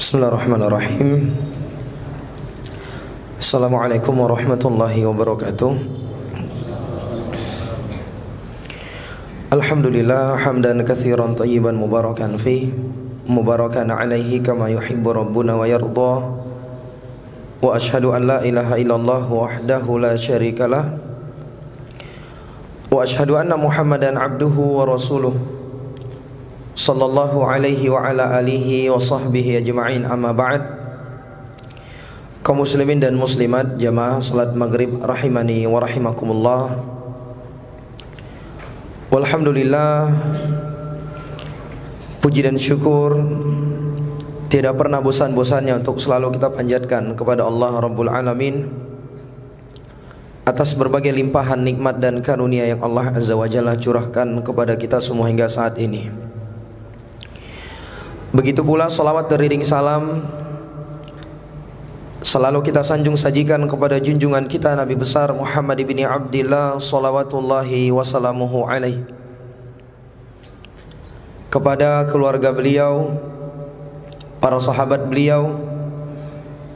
Bismillahirrahmanirrahim. Assalamualaikum warahmatullahi wabarakatuh. Alhamdulillah hamdan katsiran thayyiban mubarakan fih, mubarakan alaihi kama yuhibbu rabbuna wa yardha. Wa ashhadu an la ilaha illallah wahdahu la syarikalah. Wa ashhadu anna Muhammadan abduhu wa rasuluh sallallahu alaihi wa ala alihi wa sahbihi ajma'in, amma ba'd. Kaum muslimin dan muslimat jamaah salat maghrib rahimani wa rahimakumullah. Walhamdulillah, puji dan syukur tidak pernah bosan-bosannya untuk selalu kita panjatkan kepada Allah Rabbul Alamin atas berbagai limpahan nikmat dan karunia yang Allah Azza wa Jalla curahkan kepada kita semua hingga saat ini. Begitu pula salawat beriring salam selalu kita sanjung sajikan kepada junjungan kita Nabi besar Muhammad ibni Abdillah salawatullahi wassalamuhu alaih, kepada keluarga beliau, para sahabat beliau,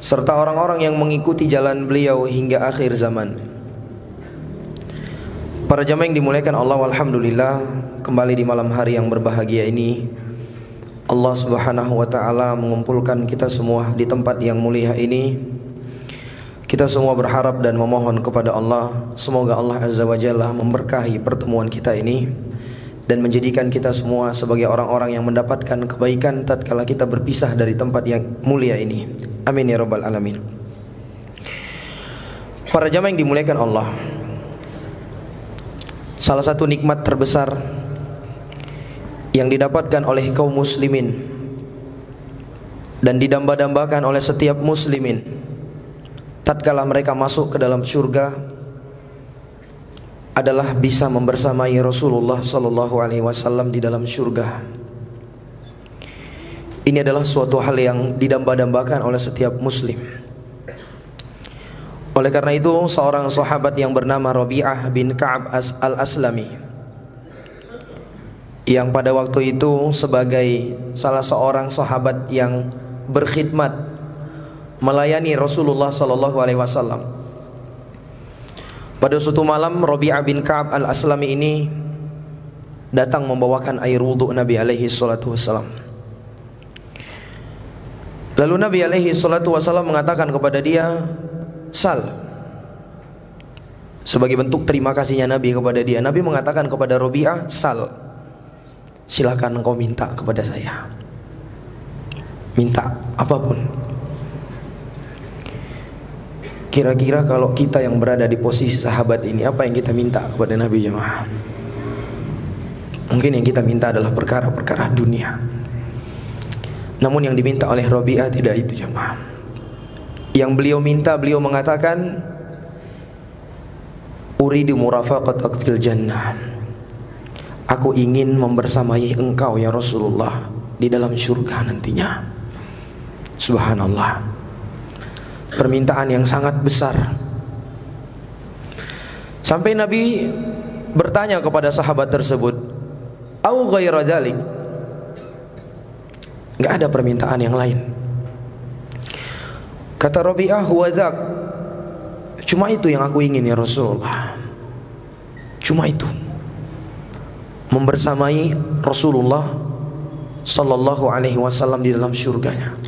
serta orang-orang yang mengikuti jalan beliau hingga akhir zaman. Para jamaah yang dimuliakan Allah, alhamdulillah, kembali di malam hari yang berbahagia ini Allah subhanahu wa ta'ala mengumpulkan kita semua di tempat yang mulia ini. Kita semua berharap dan memohon kepada Allah, semoga Allah Azza wa Jalla memberkahi pertemuan kita ini dan menjadikan kita semua sebagai orang-orang yang mendapatkan kebaikan tatkala kita berpisah dari tempat yang mulia ini. Amin ya rabbal alamin. Para jamaah yang dimuliakan Allah, salah satu nikmat terbesar yang didapatkan oleh kaum muslimin dan didamba-dambakan oleh setiap muslimin tatkala mereka masuk ke dalam surga adalah bisa membersamai Rasulullah sallallahu alaihi wasallam di dalam surga. Ini adalah suatu hal yang didamba-dambakan oleh setiap muslim. Oleh karena itu, seorang sahabat yang bernama Rabi'ah bin Ka'ab al-Aslami, yang pada waktu itu sebagai salah seorang sahabat yang berkhidmat melayani Rasulullah sallallahu alaihi wasallam, pada suatu malam Rabi'ah bin Ka'ab al-Aslami ini datang membawakan air wudhu Nabi alaihi salatu wasallam. Lalu Nabi alaihi salatu wasallam mengatakan kepada dia, "Sal." Sebagai bentuk terima kasihnya Nabi kepada dia, Nabi mengatakan kepada Rabi'ah, "Sal, silakan engkau minta kepada saya. Minta apapun." Kira-kira kalau kita yang berada di posisi sahabat ini, apa yang kita minta kepada Nabi jemaah? Mungkin yang kita minta adalah perkara-perkara dunia. Namun yang diminta oleh Rabi'ah tidak itu jemaah. Yang beliau minta, beliau mengatakan, "Uridu murafaqatak fil jannah." Aku ingin membersamai engkau ya Rasulullah di dalam surga nantinya. Subhanallah, permintaan yang sangat besar. Sampai Nabi bertanya kepada sahabat tersebut, "Au ghaira dzalik?" Enggak ada permintaan yang lain. Kata Rabi'ah, "Huwa dzak." Cuma itu yang aku ingin ya Rasulullah. Cuma itu, membersamai Rasulullah sallallahu alaihi wasallam di dalam surganya.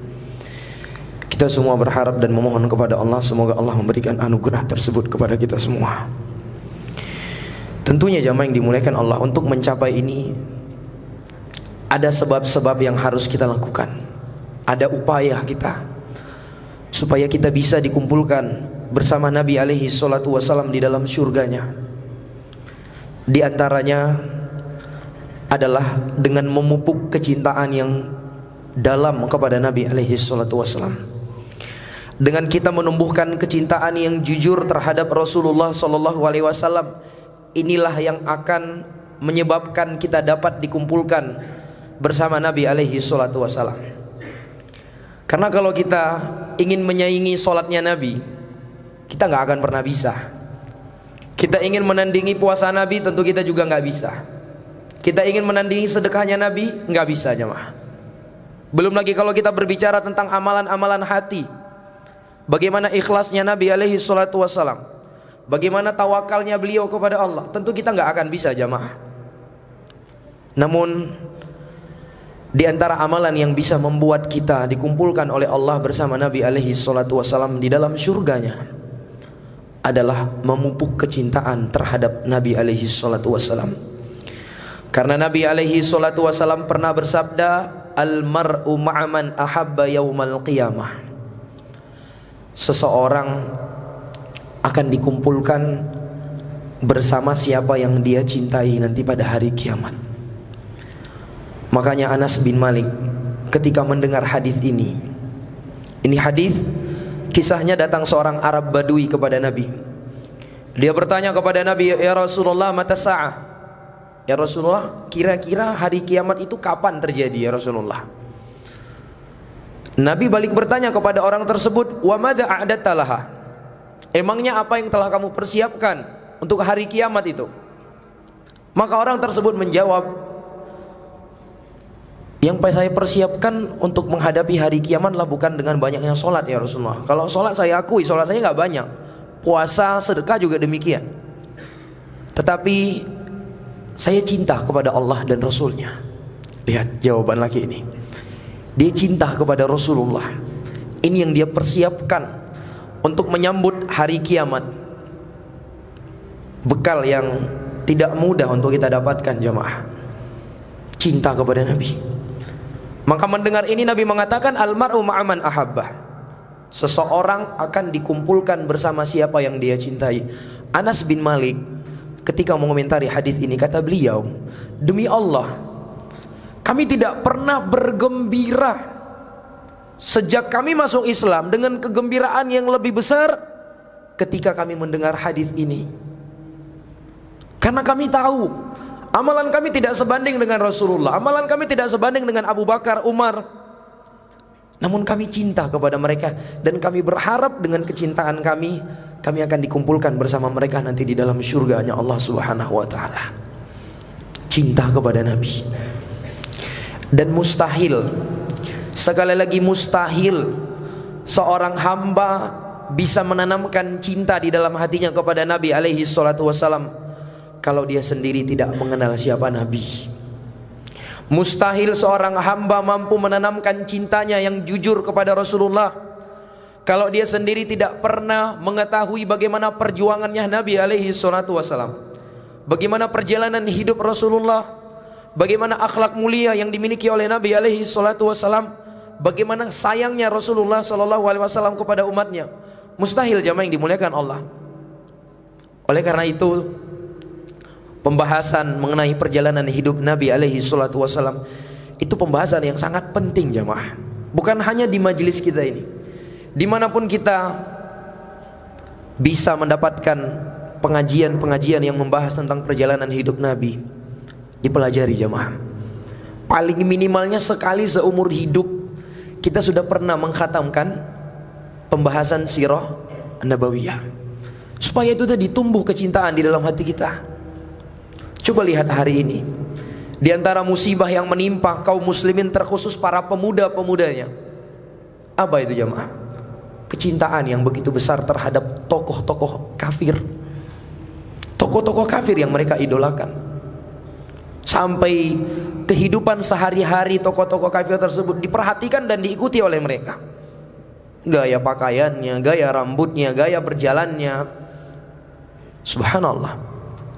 Kita semua berharap dan memohon kepada Allah, semoga Allah memberikan anugerah tersebut kepada kita semua. Tentunya jamaah yang dimuliakan Allah, untuk mencapai ini ada sebab-sebab yang harus kita lakukan. Ada upaya kita supaya kita bisa dikumpulkan bersama Nabi alaihi salatu wasallam di dalam surganya. Di antaranya adalah dengan memupuk kecintaan yang dalam kepada Nabi alaihi salatu wasallam. Dengan kita menumbuhkan kecintaan yang jujur terhadap Rasulullah sallallahu alaihi wasallam, inilah yang akan menyebabkan kita dapat dikumpulkan bersama Nabi alaihi salatu wasallam. Karena kalau kita ingin menyaingi sholatnya Nabi, kita nggak akan pernah bisa. Kita ingin menandingi puasa Nabi, tentu kita juga nggak bisa. Kita ingin menandingi sedekahnya Nabi, nggak bisa jemaah. Belum lagi kalau kita berbicara tentang amalan-amalan hati, bagaimana ikhlasnya Nabi alaihi salatu wassalam, bagaimana tawakalnya beliau kepada Allah, tentu kita nggak akan bisa jemaah. Namun di antara amalan yang bisa membuat kita dikumpulkan oleh Allah bersama Nabi alaihi salatu wassalam di dalam surganya adalah memupuk kecintaan terhadap Nabi alaihi salatu wassalam. Karena Nabi alaihi salatu wassalam pernah bersabda, "Al-mar'u ma'aman ahabba yaumal qiyamah." Seseorang akan dikumpulkan bersama siapa yang dia cintai nanti pada hari kiamat. Makanya Anas bin Malik ketika mendengar hadis ini hadis, kisahnya datang seorang Arab Badui kepada Nabi. Dia bertanya kepada Nabi, "Ya Rasulullah, mata sa'ah?" Ya Rasulullah, kira-kira hari kiamat itu kapan terjadi ya Rasulullah? Nabi balik bertanya kepada orang tersebut, "Wa madza a'datta laha?" Emangnya apa yang telah kamu persiapkan untuk hari kiamat itu? Maka orang tersebut menjawab, "Yang saya persiapkan untuk menghadapi hari kiamat lah bukan dengan banyaknya sholat ya Rasulullah. Kalau sholat saya akui, sholat saya nggak banyak. Puasa, sedekah juga demikian. Tetapi saya cinta kepada Allah dan Rasulnya." Lihat jawaban laki ini. Dia cinta kepada Rasulullah. Ini yang dia persiapkan untuk menyambut hari kiamat. Bekal yang tidak mudah untuk kita dapatkan jemaah. Cinta kepada Nabi. Maka mendengar ini Nabi mengatakan, "Al-mar'u ma'aman ahabbah." Seseorang akan dikumpulkan bersama siapa yang dia cintai. Anas bin Malik ketika mengomentari hadis ini kata beliau, "Demi Allah, kami tidak pernah bergembira sejak kami masuk Islam dengan kegembiraan yang lebih besar ketika kami mendengar hadis ini. Karena kami tahu amalan kami tidak sebanding dengan Rasulullah, amalan kami tidak sebanding dengan Abu Bakar, Umar. Namun kami cinta kepada mereka dan kami berharap dengan kecintaan kami akan dikumpulkan bersama mereka nanti di dalam surganya Allah Subhanahu wa taala." Cinta kepada Nabi. Dan mustahil, sekali lagi mustahil, seorang hamba bisa menanamkan cinta di dalam hatinya kepada Nabi alaihi salatu wassalam kalau dia sendiri tidak mengenal siapa Nabi. Mustahil seorang hamba mampu menanamkan cintanya yang jujur kepada Rasulullah kalau dia sendiri tidak pernah mengetahui bagaimana perjuangannya Nabi alaihi salatu wassalam, bagaimana perjalanan hidup Rasulullah, bagaimana akhlak mulia yang dimiliki oleh Nabi alaihi salatu wassalam, bagaimana sayangnya Rasulullah sallallahu alaihi wasallam kepada umatnya. Mustahil jamaah yang dimuliakan Allah. Oleh karena itu, pembahasan mengenai perjalanan hidup Nabi alaihi salatu wassalam itu pembahasan yang sangat penting jamaah. Bukan hanya di majelis kita ini, dimanapun kita bisa mendapatkan pengajian-pengajian yang membahas tentang perjalanan hidup Nabi, dipelajari jamaah. Paling minimalnya sekali seumur hidup kita sudah pernah mengkhatamkan pembahasan sirah Nabawiyah, supaya itu tadi tumbuh kecintaan di dalam hati kita. Coba lihat hari ini, di antara musibah yang menimpa kaum muslimin, terkhusus para pemuda-pemudanya, apa itu jamaah? Kecintaan yang begitu besar terhadap tokoh-tokoh kafir, tokoh-tokoh kafir yang mereka idolakan. Sampai kehidupan sehari-hari tokoh-tokoh kafir tersebut diperhatikan dan diikuti oleh mereka. Gaya pakaiannya, gaya rambutnya, gaya berjalannya. Subhanallah.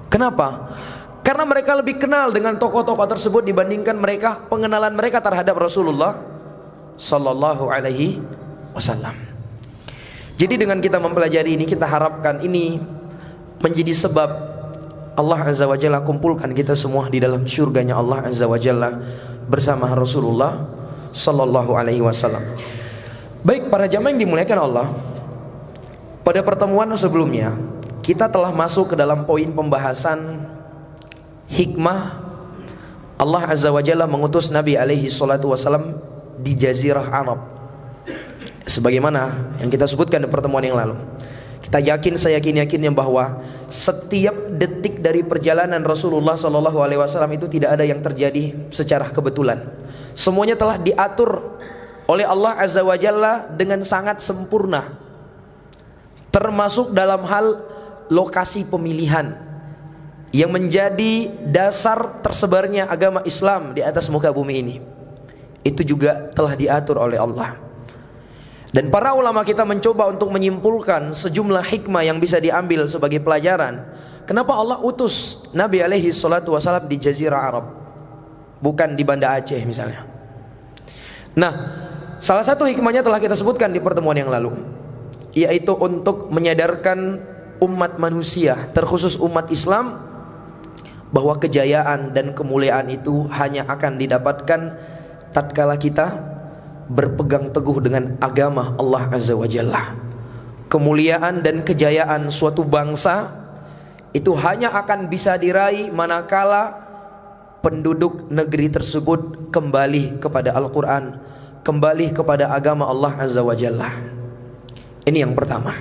Kenapa? Karena mereka lebih kenal dengan tokoh-tokoh tersebut dibandingkan pengenalan mereka terhadap Rasulullah sallallahu alaihi wasallam. Jadi dengan kita mempelajari ini, kita harapkan ini menjadi sebab Allah Azza wa Jalla kumpulkan kita semua di dalam surganya Allah Azza wa Jalla bersama Rasulullah sallallahu alaihi wasallam. Baik para jamaah yang dimuliakan Allah, pada pertemuan sebelumnya kita telah masuk ke dalam poin pembahasan hikmah Allah Azza wa Jalla mengutus Nabi alaihi salatu wasallam di Jazirah Arab, sebagaimana yang kita sebutkan di pertemuan yang lalu. Kita yakin, saya yakin-yakinnya bahwa setiap detik dari perjalanan Rasulullah SAW itu tidak ada yang terjadi secara kebetulan. Semuanya telah diatur oleh Allah Azza wa Jalla dengan sangat sempurna, termasuk dalam hal lokasi pemilihan yang menjadi dasar tersebarnya agama Islam di atas muka bumi ini. Itu juga telah diatur oleh Allah. Dan para ulama kita mencoba untuk menyimpulkan sejumlah hikmah yang bisa diambil sebagai pelajaran. Kenapa Allah utus Nabi alaihi salatu wasallam di Jazirah Arab, bukan di Banda Aceh misalnya. Nah, salah satu hikmahnya telah kita sebutkan di pertemuan yang lalu, yaitu untuk menyadarkan umat manusia, terkhusus umat Islam, bahwa kejayaan dan kemuliaan itu hanya akan didapatkan tatkala kita berpegang teguh dengan agama Allah Azza wa Jalla. Kemuliaan dan kejayaan suatu bangsa itu hanya akan bisa diraih manakala penduduk negeri tersebut kembali kepada Al-Quran, kembali kepada agama Allah Azza wa Jalla. Ini yang pertama.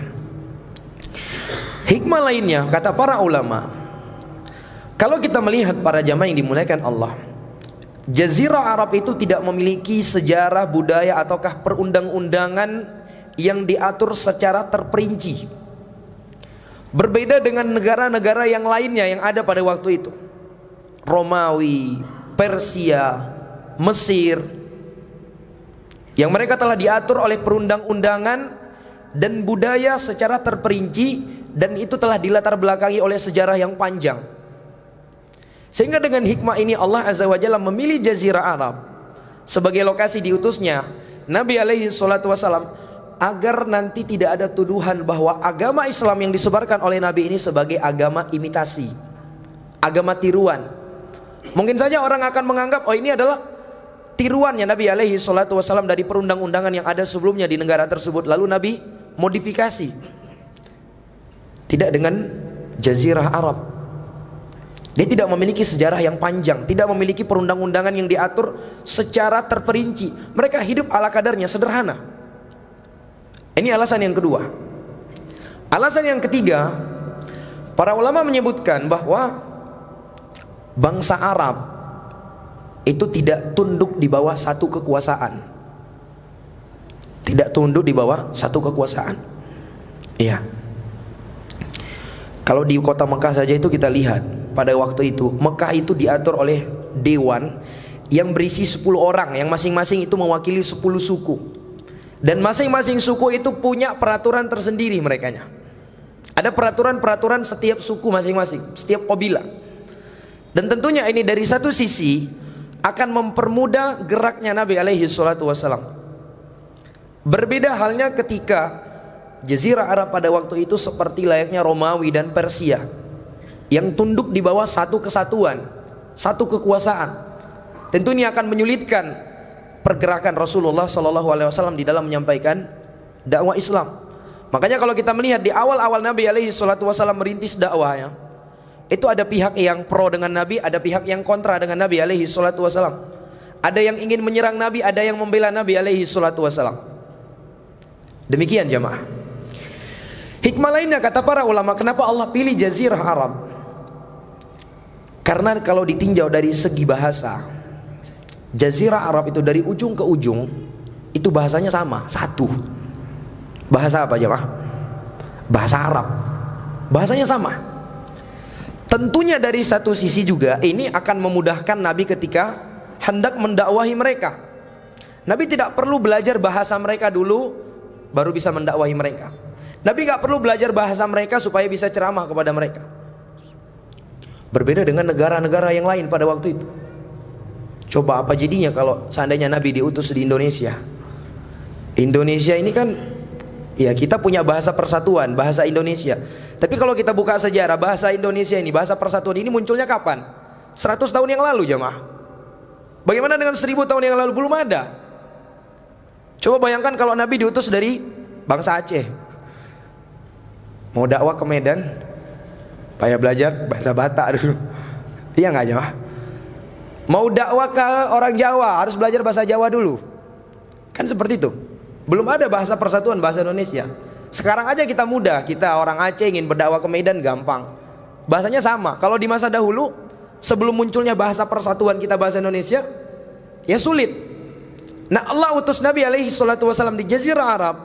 Hikmah lainnya, kata para ulama, kalau kita melihat para jamaah yang dimuliakan Allah, Jazirah Arab itu tidak memiliki sejarah, budaya, ataukah perundang-undangan yang diatur secara terperinci. Berbeda dengan negara-negara yang lainnya yang ada pada waktu itu, Romawi, Persia, Mesir, yang mereka telah diatur oleh perundang-undangan dan budaya secara terperinci, dan itu telah dilatar belakangi oleh sejarah yang panjang. Sehingga dengan hikmah ini Allah Azza wa Jalla memilih Jazirah Arab sebagai lokasi diutusnya Nabi alaihi salatu wasallam, agar nanti tidak ada tuduhan bahwa agama Islam yang disebarkan oleh Nabi ini sebagai agama imitasi, agama tiruan. Mungkin saja orang akan menganggap, oh ini adalah tiruannya Nabi alaihi salatu wasallam dari perundang-undangan yang ada sebelumnya di negara tersebut, lalu Nabi modifikasi. Tidak dengan Jazirah Arab. Dia tidak memiliki sejarah yang panjang, tidak memiliki perundang-undangan yang diatur secara terperinci. Mereka hidup ala kadarnya, sederhana. Ini alasan yang kedua. Alasan yang ketiga, para ulama menyebutkan bahwa bangsa Arab itu tidak tunduk di bawah satu kekuasaan. Tidak tunduk di bawah satu kekuasaan. Iya. Kalau di kota Mekah saja itu kita lihat, pada waktu itu Mekah itu diatur oleh dewan yang berisi 10 orang, yang masing-masing itu mewakili 10 suku. Dan masing-masing suku itu punya peraturan tersendiri merekanya. Ada peraturan-peraturan setiap suku masing-masing, setiap kabilah. Dan tentunya ini dari satu sisi akan mempermudah geraknya Nabi alaihi salatu wasallam. Berbeda halnya ketika Jazirah Arab pada waktu itu seperti layaknya Romawi dan Persia, yang tunduk di bawah satu kesatuan, satu kekuasaan. Tentu ini akan menyulitkan pergerakan Rasulullah SAW di dalam menyampaikan dakwah Islam. Makanya kalau kita melihat di awal-awal Nabi SAW merintis dakwahnya, itu ada pihak yang pro dengan Nabi, ada pihak yang kontra dengan Nabi SAW. Ada yang ingin menyerang Nabi, ada yang membela Nabi SAW. Demikian jamaah. Hikmah lainnya, kata para ulama, kenapa Allah pilih Jazirah Arab? Karena kalau ditinjau dari segi bahasa, Jazirah Arab itu dari ujung ke ujung itu bahasanya sama, satu. Bahasa apa jemaah? Bahasa Arab. Bahasanya sama. Tentunya dari satu sisi juga ini akan memudahkan Nabi ketika hendak mendakwahi mereka. Nabi tidak perlu belajar bahasa mereka dulu baru bisa mendakwahi mereka. Nabi gak perlu belajar bahasa mereka supaya bisa ceramah kepada mereka. Berbeda dengan negara-negara yang lain pada waktu itu. Coba apa jadinya kalau seandainya Nabi diutus di Indonesia. Indonesia ini kan, ya kita punya bahasa persatuan, bahasa Indonesia. Tapi kalau kita buka sejarah, bahasa Indonesia ini, bahasa persatuan ini munculnya kapan? 100 tahun yang lalu jamaah. Bagaimana dengan 1000 tahun yang lalu? Belum ada. Coba bayangkan kalau Nabi diutus dari bangsa Aceh, mau dakwah ke Medan, payah belajar bahasa Batak dulu. Iya nggak jamaah? Mau dakwah ke orang Jawa harus belajar bahasa Jawa dulu. Kan seperti itu. Belum ada bahasa persatuan, bahasa Indonesia. Sekarang aja kita mudah, kita orang Aceh ingin berdakwah ke Medan gampang. Bahasanya sama. Kalau di masa dahulu, sebelum munculnya bahasa persatuan kita bahasa Indonesia, ya sulit. Nah, Allah utus Nabi alaihi salatu wasallam di Jazirah Arab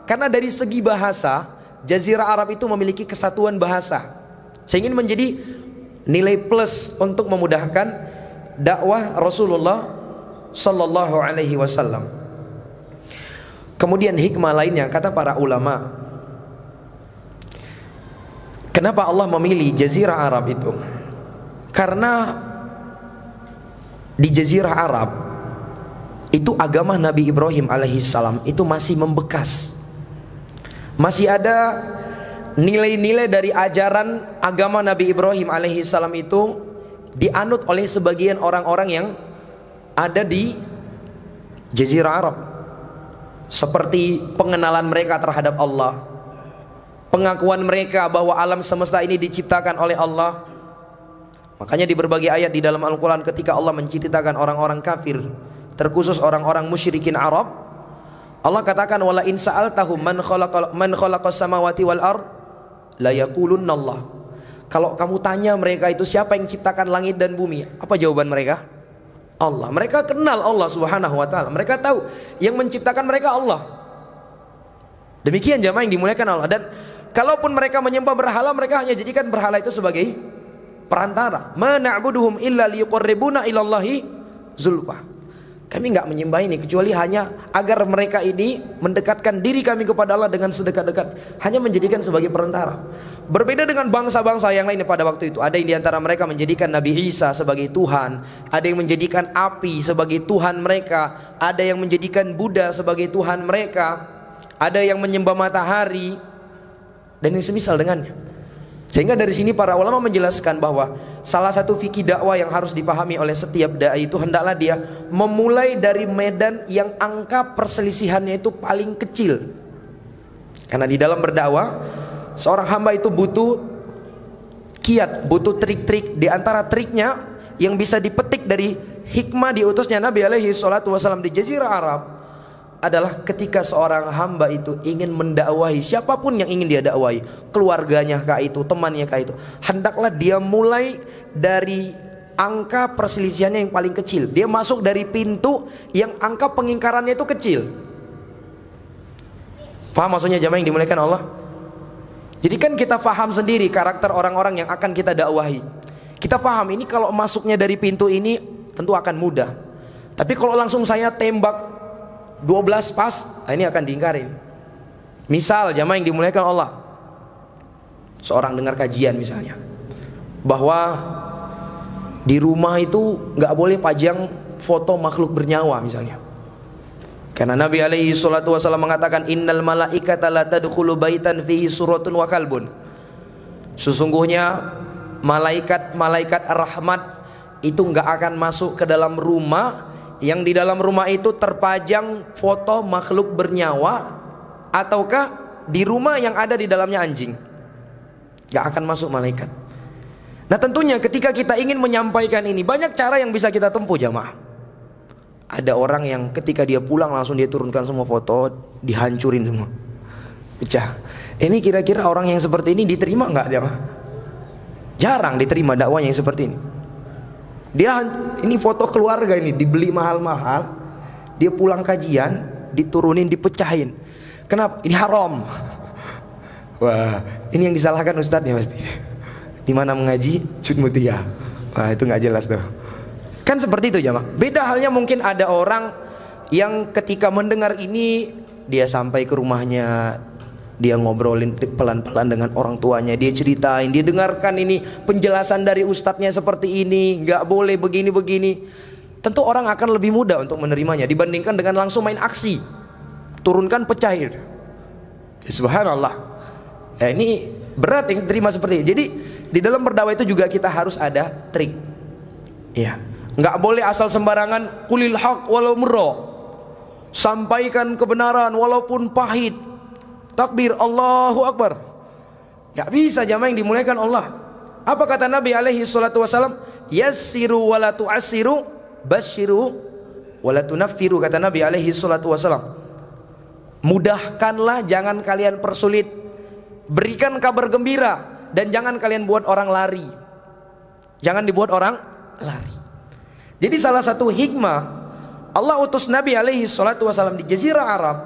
karena dari segi bahasa, Jazirah Arab itu memiliki kesatuan bahasa. Sehingga menjadi nilai plus untuk memudahkan dakwah Rasulullah sallallahu alaihi wasallam. Kemudian hikmah lainnya kata para ulama, kenapa Allah memilih Jazirah Arab itu? Karena di Jazirah Arab itu agama Nabi Ibrahim alaihissalam itu masih membekas. Masih ada nilai-nilai dari ajaran agama Nabi Ibrahim alaihissalam itu dianut oleh sebagian orang-orang yang ada di Jazirah Arab. Seperti pengenalan mereka terhadap Allah, pengakuan mereka bahwa alam semesta ini diciptakan oleh Allah. Makanya di berbagai ayat di dalam Al-Quran ketika Allah menceritakan orang-orang kafir, terkhusus orang-orang musyrikin Arab, Allah katakan wala in sa'altahum man khalaqas samawati wal ard la yaqulunna Allah. Kalau kamu tanya mereka itu siapa yang ciptakan langit dan bumi, apa jawaban mereka? Allah. Mereka kenal Allah Subhanahu wa taala. Mereka tahu yang menciptakan mereka Allah. Demikian jamaah yang dimuliakan Allah. Dan kalaupun mereka menyembah berhala, mereka hanya jadikan berhala itu sebagai perantara. Ma na'buduhum illa liqarribuna ilallahi zulfa. Kami enggak menyembah ini kecuali hanya agar mereka ini mendekatkan diri kami kepada Allah dengan sedekat-dekat, hanya menjadikan sebagai perantara. Berbeda dengan bangsa-bangsa yang lain pada waktu itu. Ada yang diantara mereka menjadikan Nabi Isa sebagai Tuhan, ada yang menjadikan api sebagai Tuhan mereka, ada yang menjadikan Buddha sebagai Tuhan mereka, ada yang menyembah matahari dan yang semisal dengannya. Sehingga dari sini para ulama menjelaskan bahwa salah satu fikih dakwah yang harus dipahami oleh setiap dai itu hendaklah dia memulai dari medan yang angka perselisihannya itu paling kecil. Karena di dalam berdakwah seorang hamba itu butuh kiat, butuh trik-trik. Di antara triknya yang bisa dipetik dari hikmah diutusnya Nabi alaihi salatu wasallam di Jazirah Arab adalah ketika seorang hamba itu ingin mendakwahi siapapun yang ingin dia dakwahi, keluarganya kah itu, temannya kah itu, hendaklah dia mulai dari angka perselisihannya yang paling kecil. Dia masuk dari pintu yang angka pengingkarannya itu kecil. Paham maksudnya jamaah yang dimuliakan Allah? Jadi kan kita paham sendiri karakter orang-orang yang akan kita dakwahi. Kita paham ini kalau masuknya dari pintu ini tentu akan mudah. Tapi kalau langsung saya tembak 12 pas, ini akan diingkarin. Misal jamaah yang dimuliakan Allah, seorang dengar kajian misalnya bahwa di rumah itu nggak boleh pajang foto makhluk bernyawa misalnya. Karena Nabi alaihi salatu wasallam mengatakan innal malaikata la tadkhulu baitan fihi suratun wa kalbun. Sesungguhnya malaikat-malaikat rahmat itu nggak akan masuk ke dalam rumah yang di dalam rumah itu terpajang foto makhluk bernyawa, ataukah di rumah yang ada di dalamnya anjing. Gak akan masuk malaikat. Nah tentunya ketika kita ingin menyampaikan ini, banyak cara yang bisa kita tempuh jamaah. Ada orang yang ketika dia pulang langsung dia turunkan semua foto, dihancurin semua, pecah. Ini kira-kira orang yang seperti ini diterima gak jamaah? Jarang diterima dakwah yang seperti ini. Dia ini foto keluarga ini dibeli mahal-mahal, dia pulang kajian diturunin, dipecahin. Kenapa? Ini haram. Wah, ini yang disalahkan ustadznya pasti. Di mana mengaji Cut Mutia. Wah, itu nggak jelas tuh. Kan seperti itu jamaah. Beda halnya mungkin ada orang yang ketika mendengar ini dia sampai ke rumahnya, dia ngobrolin pelan-pelan dengan orang tuanya, dia ceritain, dia dengarkan ini penjelasan dari ustadznya seperti ini, nggak boleh begini-begini. Tentu orang akan lebih mudah untuk menerimanya dibandingkan dengan langsung main aksi, turunkan pecahin. Ya, subhanallah. Ya, ini berat yang terima seperti ini. Jadi di dalam berdakwah itu juga kita harus ada trik. Ya, nggak boleh asal sembarangan qulil haq walau murra. Sampaikan kebenaran walaupun pahit. Takbir Allahu Akbar. Gak bisa jamaah yang dimuliakan Allah. Apa kata Nabi alaihi salatu wasallam? Yassiru wala tu'assiru, basyiru wala tunaffiru, kata Nabi alaihi salatu wasallam. Mudahkanlah, jangan kalian persulit. Berikan kabar gembira dan jangan kalian buat orang lari. Jangan dibuat orang lari. Jadi salah satu hikmah Allah utus Nabi alaihi salatu wasallam di Jazirah Arab,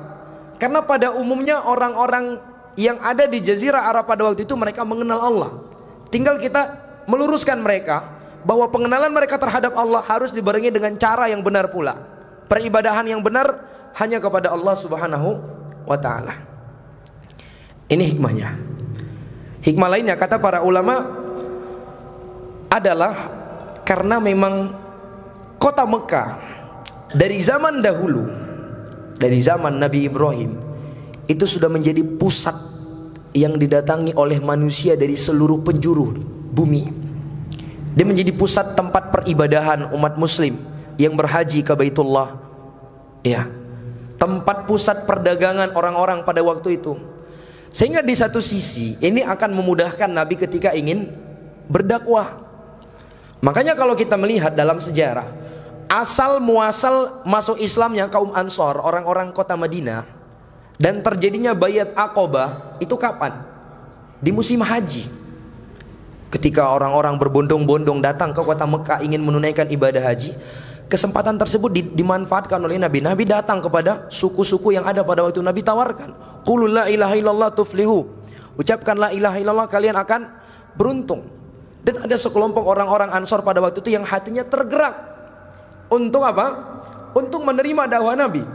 karena pada umumnya orang-orang yang ada di Jazirah Arab pada waktu itu mereka mengenal Allah. Tinggal kita meluruskan mereka bahwa pengenalan mereka terhadap Allah harus dibarengi dengan cara yang benar pula. Peribadahan yang benar hanya kepada Allah Subhanahu wa ta'ala. Ini hikmahnya. Hikmah lainnya kata para ulama adalah karena memang kota Mekah dari zaman dahulu, dari zaman Nabi Ibrahim, itu sudah menjadi pusat yang didatangi oleh manusia dari seluruh penjuru bumi. Dia menjadi pusat tempat peribadahan umat muslim yang berhaji ke Baitullah, ya, tempat pusat perdagangan orang-orang pada waktu itu. Sehingga di satu sisi ini akan memudahkan Nabi ketika ingin berdakwah. Makanya kalau kita melihat dalam sejarah, asal muasal masuk Islamnya kaum Ansor, orang-orang kota Madinah, dan terjadinya Baiat Aqabah itu kapan? Di musim haji. Ketika orang-orang berbondong-bondong datang ke kota Mekah ingin menunaikan ibadah haji, kesempatan tersebut dimanfaatkan oleh Nabi. Nabi datang kepada suku-suku yang ada pada waktu. Nabi tawarkan, qul la ilaha illallah tuflihu. Ucapkan la ilaha illallah, kalian akan beruntung. Dan ada sekelompok orang-orang Ansor pada waktu itu yang hatinya tergerak untuk apa? Untuk menerima dakwah Nabi.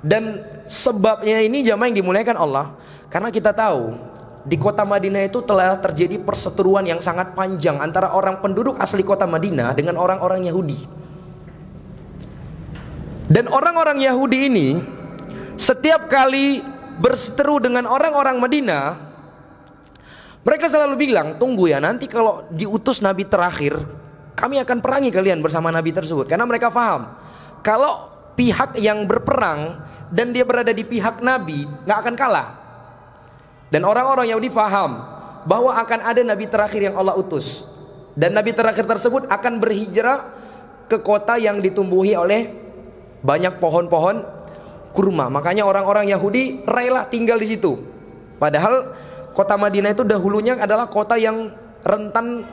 Dan sebabnya ini jamaah yang dimuliakan Allah, karena kita tahu di kota Madinah itu telah terjadi perseteruan yang sangat panjang antara orang penduduk asli kota Madinah dengan orang-orang Yahudi. Dan orang-orang Yahudi ini setiap kali berseteru dengan orang-orang Madinah, mereka selalu bilang, tunggu ya, nanti kalau diutus Nabi terakhir, kami akan perangi kalian bersama Nabi tersebut. Karena mereka paham, kalau pihak yang berperang dan dia berada di pihak Nabi, gak akan kalah. Dan orang-orang Yahudi paham bahwa akan ada Nabi terakhir yang Allah utus. Dan Nabi terakhir tersebut akan berhijrah ke kota yang ditumbuhi oleh banyak pohon-pohon kurma. Makanya orang-orang Yahudi rela tinggal di situ. Padahal kota Madinah itu dahulunya adalah kota yang rentan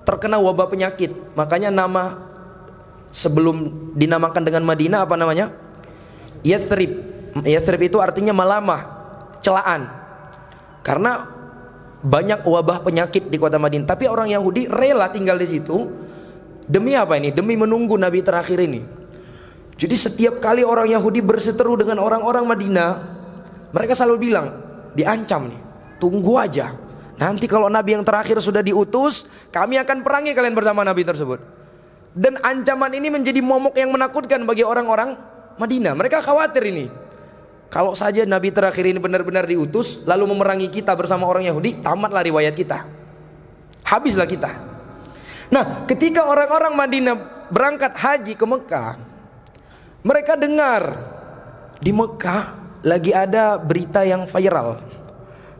terkena wabah penyakit. Makanya nama sebelum dinamakan dengan Madinah apa namanya? Yathrib. Yathrib itu artinya malamah, celaan. Karena banyak wabah penyakit di kota Madinah. Tapi orang Yahudi rela tinggal di situ demi apa ini? Demi menunggu Nabi terakhir ini. Jadi setiap kali orang Yahudi berseteru dengan orang-orang Madinah, mereka selalu bilang, diancam nih, tunggu aja. Nanti kalau Nabi yang terakhir sudah diutus, kami akan perangi kalian bersama Nabi tersebut. Dan ancaman ini menjadi momok yang menakutkan bagi orang-orang Madinah. Mereka khawatir ini, kalau saja Nabi terakhir ini benar-benar diutus lalu memerangi kita bersama orang Yahudi, tamatlah riwayat kita, habislah kita. Nah, ketika orang-orang Madinah berangkat haji ke Mekah, mereka dengar di Mekah lagi ada berita yang viral.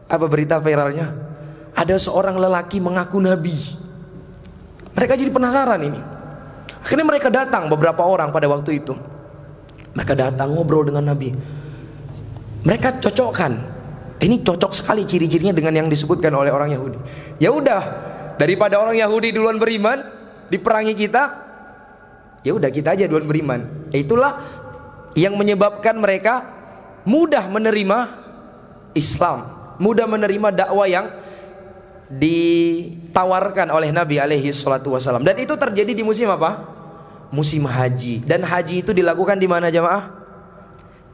Apa berita viralnya? Ada seorang lelaki mengaku Nabi. Mereka jadi penasaran ini. Akhirnya mereka datang, beberapa orang pada waktu itu. Mereka datang ngobrol dengan Nabi. Mereka cocokkan. Ini cocok sekali ciri-cirinya dengan yang disebutkan oleh orang Yahudi. Ya udah, daripada orang Yahudi duluan beriman, diperangi kita, ya udah kita aja duluan beriman. Itulah yang menyebabkan mereka mudah menerima Islam, mudah menerima dakwah yang ditawarkan oleh Nabi alaihi salatu wasallam. Dan itu terjadi di musim apa? Musim haji. Dan haji itu dilakukan di mana jamaah?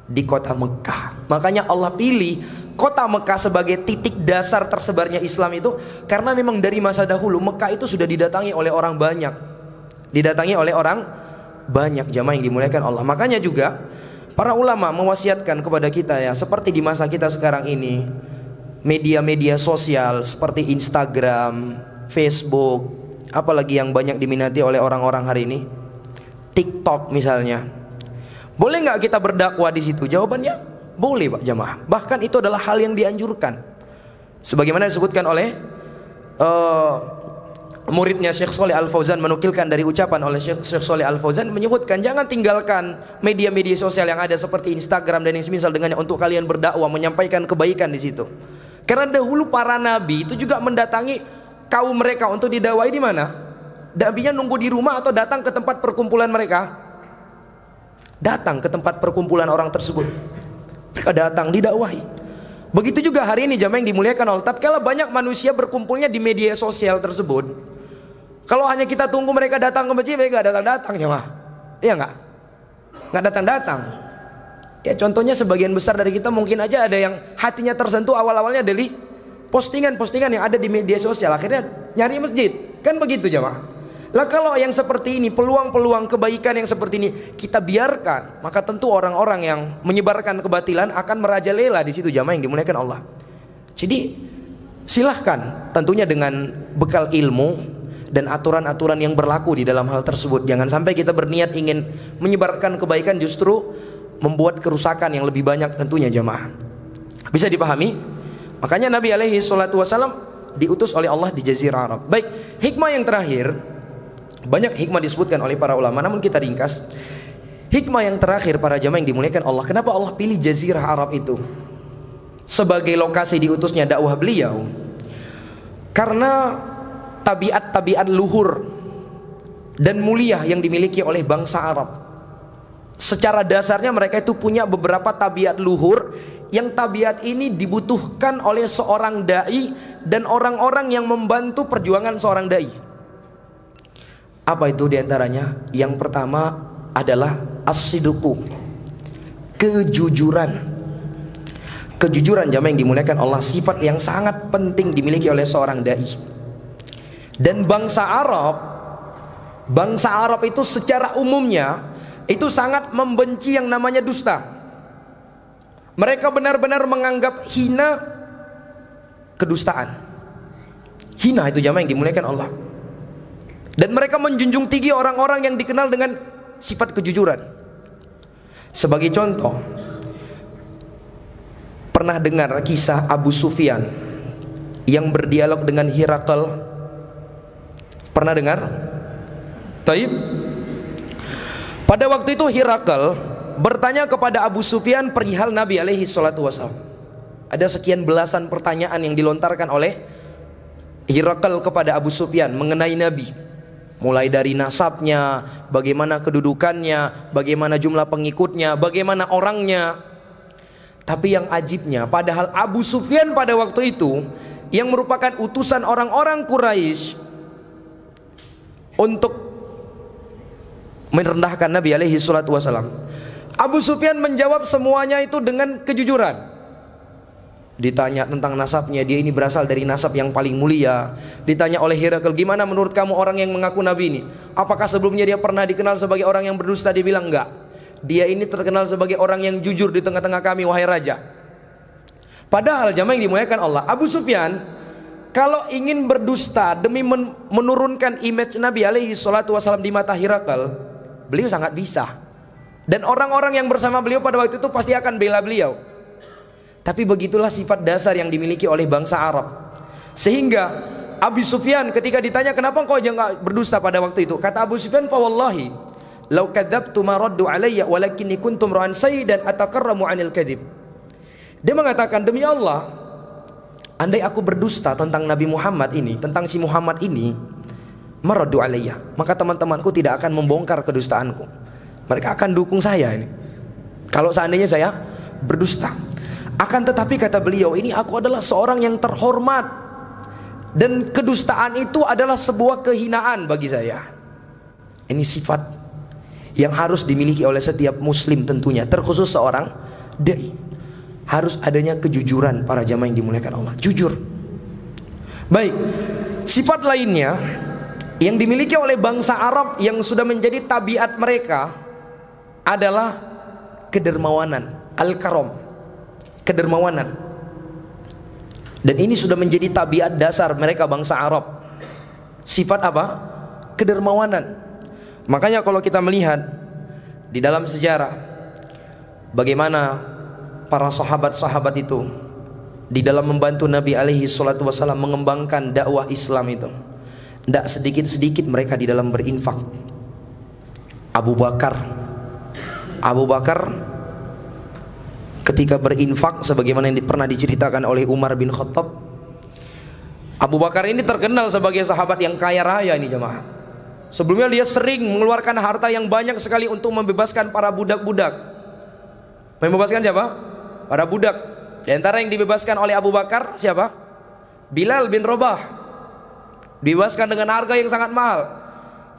Di kota Mekah. Makanya Allah pilih kota Mekah sebagai titik dasar tersebarnya Islam itu, karena memang dari masa dahulu Mekah itu sudah didatangi oleh orang banyak. Didatangi oleh orang banyak, jamaah yang dimuliakan Allah. Makanya juga para ulama mewasiatkan kepada kita ya, seperti di masa kita sekarang ini, media-media sosial seperti Instagram, Facebook, apalagi yang banyak diminati oleh orang-orang hari ini, TikTok misalnya. Boleh nggak kita berdakwah di situ? Jawabannya boleh, Pak jamaah. Bahkan itu adalah hal yang dianjurkan. Sebagaimana disebutkan oleh muridnya Syekh Shalih Al Fauzan menukilkan dari ucapan oleh Syekh Shalih Al Fauzan, menyebutkan jangan tinggalkan media-media sosial yang ada seperti Instagram dan yang semisal dengannya untuk kalian berdakwah, menyampaikan kebaikan di situ. Karena dahulu para nabi itu juga mendatangi kaum mereka untuk didakwai di mana? Nabinya nunggu di rumah atau datang ke tempat perkumpulan mereka? Datang ke tempat perkumpulan orang tersebut. Mereka datang didakwahi. Begitu juga hari ini jamaah yang dimuliakan Allah, tatkala banyak manusia berkumpulnya di media sosial tersebut, kalau hanya kita tunggu mereka datang ke masjid, mereka datang-datang jamaah. Iya enggak? Enggak datang-datang. Ya contohnya sebagian besar dari kita mungkin aja ada yang hatinya tersentuh awal-awalnya dari postingan-postingan yang ada di media sosial, akhirnya nyari masjid. Kan begitu jamaah. Lah kalau yang seperti ini, peluang-peluang kebaikan yang seperti ini kita biarkan, maka tentu orang-orang yang menyebarkan kebatilan akan merajalela di situ jamaah yang dimuliakan Allah. Jadi silahkan tentunya dengan bekal ilmu dan aturan-aturan yang berlaku di dalam hal tersebut. Jangan sampai kita berniat ingin menyebarkan kebaikan justru membuat kerusakan yang lebih banyak tentunya jamaah. Bisa dipahami? Makanya Nabi alaihi salatu wasallam diutus oleh Allah di Jazirah Arab. Baik, hikmah yang terakhir, banyak hikmah disebutkan oleh para ulama, namun kita ringkas. Hikmah yang terakhir para jamaah yang dimuliakan Allah, kenapa Allah pilih Jazirah Arab itu sebagai lokasi diutusnya dakwah beliau? Karena tabiat-tabiat luhur dan mulia yang dimiliki oleh bangsa Arab. Secara dasarnya mereka itu punya beberapa tabiat luhur, yang tabiat ini dibutuhkan oleh seorang dai dan orang-orang yang membantu perjuangan seorang dai. Apa itu diantaranya? Yang pertama adalah as-sidqu, kejujuran. Kejujuran jamaah yang dimuliakan Allah, sifat yang sangat penting dimiliki oleh seorang dai. Dan bangsa Arab itu secara umumnya itu sangat membenci yang namanya dusta. Mereka benar-benar menganggap hina kedustaan. Hina itu jamaah yang dimuliakan Allah. Dan mereka menjunjung tinggi orang-orang yang dikenal dengan sifat kejujuran. Sebagai contoh, pernah dengar kisah Abu Sufyan yang berdialog dengan Hirakal? Pernah dengar? Taib. Pada waktu itu Hirakal bertanya kepada Abu Sufyan perihal Nabi alaihi salatu wasallam. Ada sekian belasan pertanyaan yang dilontarkan oleh Hirakal kepada Abu Sufyan mengenai Nabi. Mulai dari nasabnya, bagaimana kedudukannya, bagaimana jumlah pengikutnya, bagaimana orangnya. Tapi yang ajibnya, padahal Abu Sufyan pada waktu itu yang merupakan utusan orang-orang Quraisy untuk merendahkan Nabi alaihi salatu wasallam, Abu Sufyan menjawab semuanya itu dengan kejujuran. Ditanya tentang nasabnya, dia ini berasal dari nasab yang paling mulia. Ditanya oleh Hirakal, gimana menurut kamu orang yang mengaku Nabi ini? Apakah sebelumnya dia pernah dikenal sebagai orang yang berdusta? Dia bilang enggak. Dia ini terkenal sebagai orang yang jujur di tengah-tengah kami, wahai raja. Padahal jamaah yang dimuliakan Allah, Abu Sufyan kalau ingin berdusta demi menurunkan image Nabi alaihi salatu wasallam di mata Hirakal, beliau sangat bisa. Dan orang-orang yang bersama beliau pada waktu itu pasti akan bela beliau. Tapi begitulah sifat dasar yang dimiliki oleh bangsa Arab. Sehingga Abu Sufyan ketika ditanya kenapa engkau jangan berdusta pada waktu itu, kata Abu Sufyan, fa wallahi law kadzabtu ma raddu alayya walakinni kuntum ra'an sayyidan atakarramu 'anil kadzib. Dia mengatakan, demi Allah, andai aku berdusta tentang Nabi Muhammad ini, tentang si Muhammad ini, maraddu alayya, maka teman-temanku tidak akan membongkar kedustaanku. Mereka akan dukung saya ini kalau seandainya saya berdusta. Akan tetapi kata beliau, ini aku adalah seorang yang terhormat, dan kedustaan itu adalah sebuah kehinaan bagi saya. Ini sifat yang harus dimiliki oleh setiap muslim tentunya, terkhusus seorang dai. Harus adanya kejujuran para jamaah yang dimuliakan Allah, jujur. Baik, sifat lainnya yang dimiliki oleh bangsa Arab yang sudah menjadi tabiat mereka adalah kedermawanan, al-karam, kedermawanan. Dan ini sudah menjadi tabiat dasar mereka bangsa Arab. Sifat apa? Kedermawanan. Makanya kalau kita melihat di dalam sejarah bagaimana para sahabat-sahabat itu di dalam membantu Nabi alaihi salatu wasallam mengembangkan dakwah Islam itu, Tidak sedikit-sedikit mereka di dalam berinfak. Abu Bakar ketika berinfak sebagaimana yang pernah diceritakan oleh Umar bin Khattab. Abu Bakar ini terkenal sebagai sahabat yang kaya raya ini jemaah. Sebelumnya dia sering mengeluarkan harta yang banyak sekali untuk membebaskan para budak-budak. Membebaskan siapa? Para budak. Di antara yang dibebaskan oleh Abu Bakar siapa? Bilal bin Rabah. Dibebaskan dengan harga yang sangat mahal,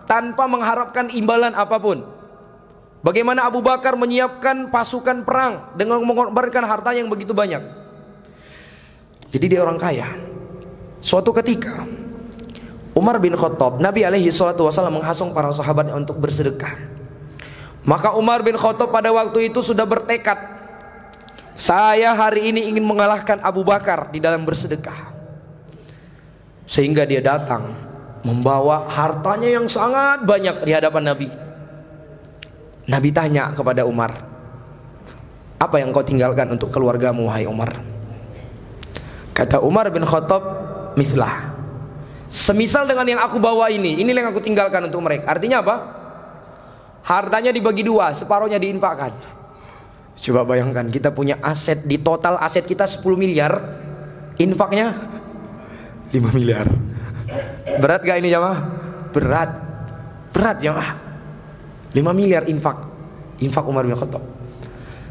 tanpa mengharapkan imbalan apapun. Bagaimana Abu Bakar menyiapkan pasukan perang dengan mengorbankan harta yang begitu banyak. Jadi dia orang kaya. Suatu ketika Umar bin Khattab, Nabi alaihi salatu wasallam menghasung para sahabatnya untuk bersedekah. Maka Umar bin Khattab pada waktu itu sudah bertekad, saya hari ini ingin mengalahkan Abu Bakar di dalam bersedekah. Sehingga dia datang membawa hartanya yang sangat banyak di hadapan Nabi. Nabi tanya kepada Umar, apa yang kau tinggalkan untuk keluargamu wahai Umar? Kata Umar bin Khattab, mislah, semisal dengan yang aku bawa inilah yang aku tinggalkan untuk mereka. Artinya apa? Hartanya dibagi dua, separuhnya diinfakkan. Coba bayangkan, kita punya aset, di total aset kita 10 miliar, infaknya 5 miliar. Berat gak ini jamaah? Berat jamaah. 5 miliar infak Umar bin Khattab.